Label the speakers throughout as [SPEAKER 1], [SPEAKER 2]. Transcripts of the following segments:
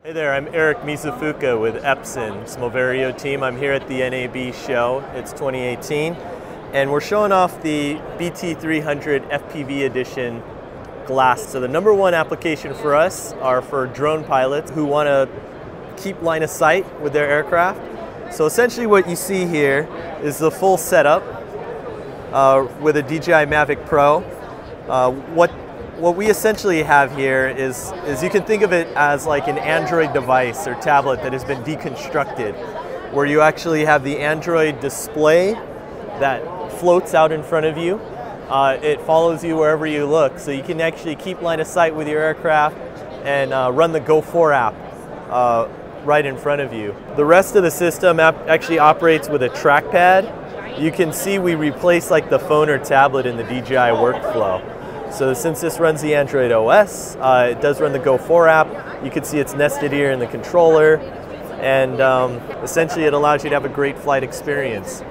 [SPEAKER 1] Hey there, I'm Eric Mizufuka with Epson's Moverio team. I'm here at the NAB show. It's 2018, and we're showing off the BT-300 FPV edition glass. So the number one application for us are for drone pilots who want to keep line of sight with their aircraft. So essentially what you see here is the full setup with a DJI Mavic Pro. What we essentially have here is you can think of it as like an Android device or tablet that has been deconstructed, where you actually have the Android display that floats out in front of you. It follows you wherever you look, so you can actually keep line of sight with your aircraft and run the Go4 app right in front of you. The rest of the system actually operates with a trackpad. You can see we replace like the phone or tablet in the DJI workflow. So since this runs the Android OS, it does run the Go4 app. You can see it's nested here in the controller, and essentially it allows you to have a great flight experience.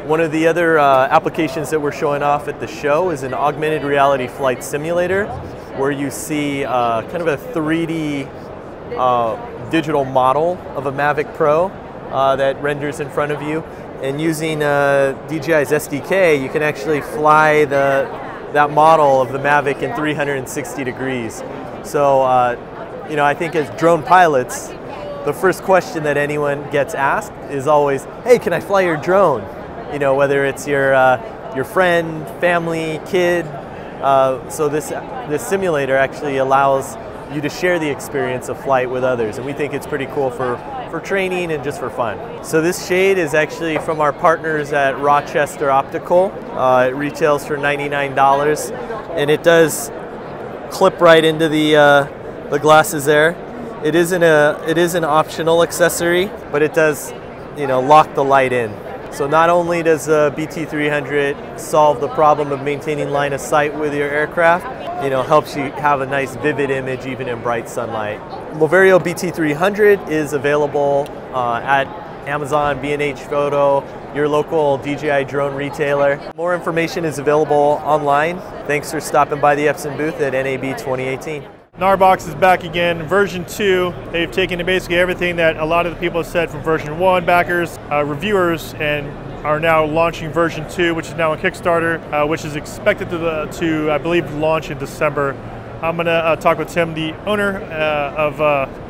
[SPEAKER 1] One of the other applications that we're showing off at the show is an augmented reality flight simulator, where you see kind of a 3D digital model of a Mavic Pro that renders in front of you. And using DJI's SDK, you can actually fly that model of the Mavic in 360 degrees. So, I think as drone pilots, the first question that anyone gets asked is always, hey, can I fly your drone? Whether it's your friend, family, kid. So this simulator actually allows you to share the experience of flight with others, and we think it's pretty cool for training and just for fun. So this shade is actually from our partners at Rochester Optical. It retails for $99, and it does clip right into the glasses there. It is an optional accessory, but it does lock the light in. So not only does the BT-300 solve the problem of maintaining line of sight with your aircraft, helps you have a nice vivid image even in bright sunlight. Moverio BT-300 is available at Amazon, B&H Photo, your local DJI drone retailer. More information is available online. Thanks for stopping by the Epson booth at NAB 2018.
[SPEAKER 2] Gnarbox is back again, version 2. They've taken basically everything that a lot of the people have said from version 1, backers, reviewers, and are now launching version 2, which is now on Kickstarter, which is expected to I believe, launch in December. I'm going to talk with Tim, the owner of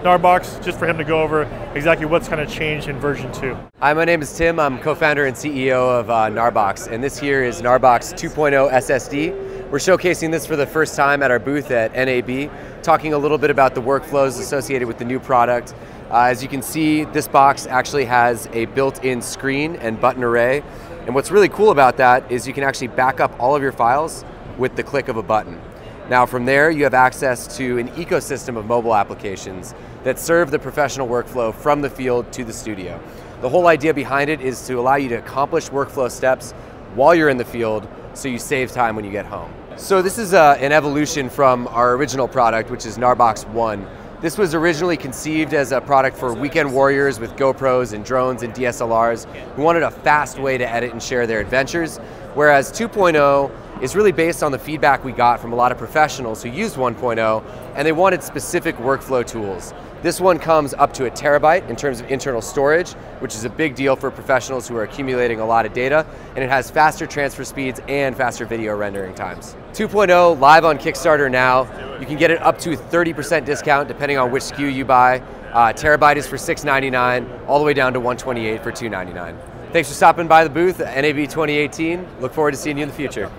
[SPEAKER 2] Gnarbox, just for him to go over exactly what's going to change in version 2.
[SPEAKER 3] Hi, my name is Tim. I'm co-founder and CEO of Gnarbox, and this here is Gnarbox 2.0 SSD. We're showcasing this for the first time at our booth at NAB, talking a little bit about the workflows associated with the new product. As you can see, this box actually has a built-in screen and button array. And what's really cool about that is you can actually back up all of your files with the click of a button. Now from there, you have access to an ecosystem of mobile applications that serve the professional workflow from the field to the studio. The whole idea behind it is to allow you to accomplish workflow steps while you're in the field, so you save time when you get home. So this is an evolution from our original product, which is Gnarbox 1. This was originally conceived as a product for weekend warriors with GoPros and drones and DSLRs who wanted a fast way to edit and share their adventures, whereas 2.0 is really based on the feedback we got from a lot of professionals who used 1.0, and they wanted specific workflow tools. This one comes up to 1 terabyte in terms of internal storage, which is a big deal for professionals who are accumulating a lot of data, and it has faster transfer speeds and faster video rendering times. 2.0 live on Kickstarter now. You can get it up to 30% discount depending on which SKU you buy. Terabyte is for $699, all the way down to $128 for $299. Thanks for stopping by the booth at NAB 2018. Look forward to seeing you in the future.